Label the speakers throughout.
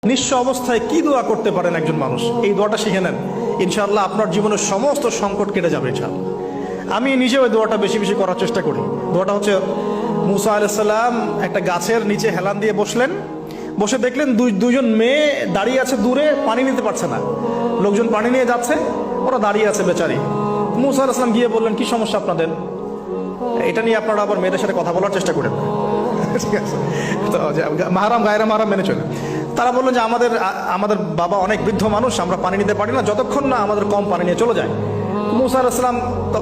Speaker 1: নিঃস্ব অবস্থায় কি দোয়া করতে পারেন একজন মানুষ, এই দোয়াটা শিখে নেন, ইনশাআল্লাহ আপনার জীবনের সমস্ত সংকট কেটে যাবে ইনশাআল্লাহ। আমি নিজেও এই দোয়াটা বেশি বেশি করার চেষ্টা করি। দোয়াটা হচ্ছে, মুসা আলাইহিস সালাম একটা গাছের নিচে হেলান দিয়ে বসলেন, বসে দেখলেন দুইজন মেয়ে দাঁড়িয়ে আছে দূরে, পানি নিতে পারছে না, লোকজন পানি নিয়ে যাচ্ছে, ওরা দাঁড়িয়ে আছে বেচারি। মুসা আলাইহিস সালাম গিয়ে বললেন, কি সমস্যা আপনাদের? এটা নিয়ে আপনারা আবার মেয়েদের সাথে কথা বলার চেষ্টা করেন, ঠিক আছে? তো মাহারাম গায়রা মাহারাম মেনে চলে। তারা বললেন যে আমাদের বাবা অনেক বৃদ্ধ মানুষ, আমরা পানি নিতে পারি না যতক্ষণ না আমাদের কম পানি নিয়ে চলে যায়। মুসা আলাইহিস সালাম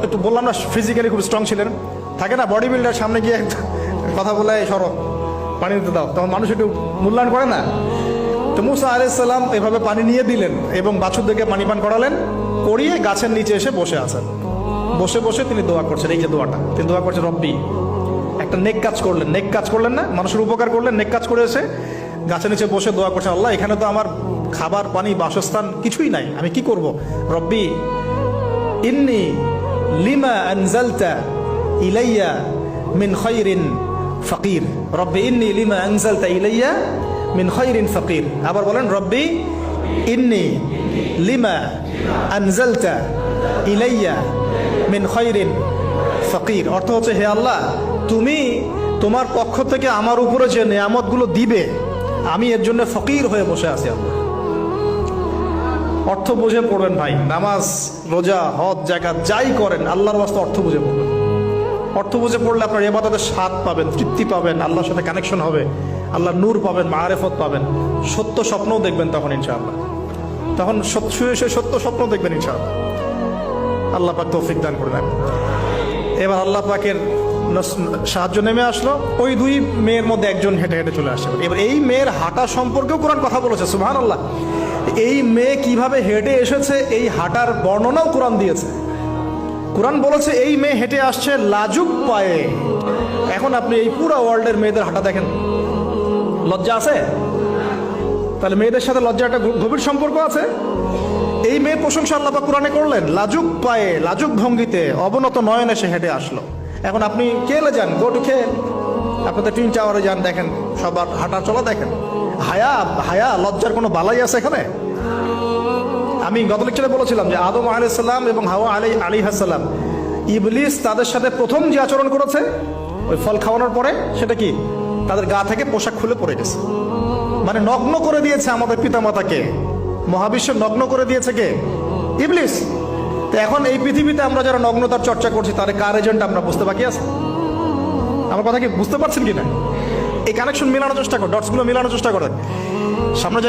Speaker 1: একটু বললাম না, ফিজিক্যালি খুব স্ট্রং ছিলেন, থাকে না বডি বিল্ডার, সামনে গিয়ে কথা বলে সরো পানি নিতে দাও, তখন মানুষ একটু মূল্যায়ন করে না। তো মুসা আলাইহিস সালাম এভাবে পানি নিয়ে দিলেন এবং বাছুরদেরকে পানি পান করালেন, করিয়ে গাছের নিচে এসে বসে আছেন। বসে বসে তিনি দোয়া করছেন, এই যে দোয়াটা তিনি দোয়া করছেন, রব্বি, একটা নেক কাজ করলেন, নেক কাজ করলেন না, মানুষের উপকার করলেন, নেক কাজ করে এসে গাছের নিচে বসে দোয়া করছেন, আল্লাহ এখানে তো আমার খাবার পানি বাসস্থান কিছুই নাই, আমি কি করব? রব্বি ইন্নি লিমা আনজালতা ইলাইয়া মিন খায়রিন ফাকির, রব্বি ইন্নি লিমা আনজালতা ইলাইয়া মিন খায়রিন ফাকির। আবার বলেন, রব্বি ইন্নি লিমা আনজালতা ইলাইয়া মিন খায়রিন ফাকির। অর্থ হচ্ছে, হে আল্লাহ, তুমি তোমার পক্ষ থেকে আমার উপরে যে নেয়ামতগুলো দিবে, আমি এর জন্য ফকির হয়ে বসে আছি। আল্লাহ অর্থ বুঝে পড়বেন ভাই, নামাজ রোজা হজ জাকাত যাই করেন আল্লাহর ওয়াস্তে অর্থ বুঝে পড়বেন। অর্থ বুঝে পড়লে আপনার ইবাদতের স্বাদ পাবেন, তৃপ্তি পাবেন, আল্লাহর সাথে কানেকশন হবে, আল্লাহর নূর পাবেন, মাআরিফত পাবেন, সত্য স্বপ্নও দেখবেন তখন ইনশাআল্লাহ। তখন শুয়ে সত্য স্বপ্ন দেখবেন ইনশাআল্লাহ। আল্লাহ পাক তৌফিক দান করে দেন। এবার আল্লাহ পাকের সাহায্য নেমে আসলো, ওই দুই মেয়ের মধ্যে একজন হেঁটে হেঁটে চলে আসে। এবার এই মেয়ের হাঁটা সম্পর্কেও কোরআন কথা বলেছে, সুবহানাল্লাহ। এই মেয়ে কিভাবে হেঁটে এসেছে এই হাঁটার বর্ণনাও কোরআন দিয়েছে। কোরআন বলেছে এই মেয়ে হেঁটে আসছে লাজুক পায়ে। এখন আপনি এই পুরো ওয়ার্ল্ডের মেয়েদের হাঁটা দেখেন, লজ্জা আছে? তাহলে মেয়েদের সাথে লজ্জা একটা গভীর সম্পর্ক আছে। এই মেয়ে প্রশংসা আল্লাহ পাক কোরআনে করলেন, লাজুক পায়ে লাজুক ভঙ্গিতে অবনত নয়নে সে হেঁটে আসলো। এখন আপনি কেলে যান, গো টু খেল, আপনাদের টুইন টাওয়ারে যান, দেখেন সবার হাঁটা চলা দেখেন। হায়া লজ্জার কোনো বালাই আছে এখানে? আমি গত লেকচারে বলেছিলাম যে আদম আলাইহিস সালাম এবং হাওয়া আলাইহিস সালাম, ইবলিস তাদের সাথে প্রথম যে আচরণ করেছে ওই ফল খাওয়ানোর পরে, সেটা কি? তাদের গা থেকে পোশাক খুলে পড়ে গেছে, মানে নগ্ন করে দিয়েছে আমাদের পিতামাতাকে। মহাবিশ্ব নগ্ন করে দিয়েছে কে? ইবলিস। তো এখন এই পৃথিবীতে আমরা যারা নগ্নতার চর্চা করছি, তাহলে কার এজেন্ট আমরা বুঝতে বাকি আছে? আমার কথা কি বুঝতে পারছেন কিনা? এই কানেকশন মেলানোর চেষ্টা করেন, ডটসগুলো মেলানোর চেষ্টা করেন। সামনে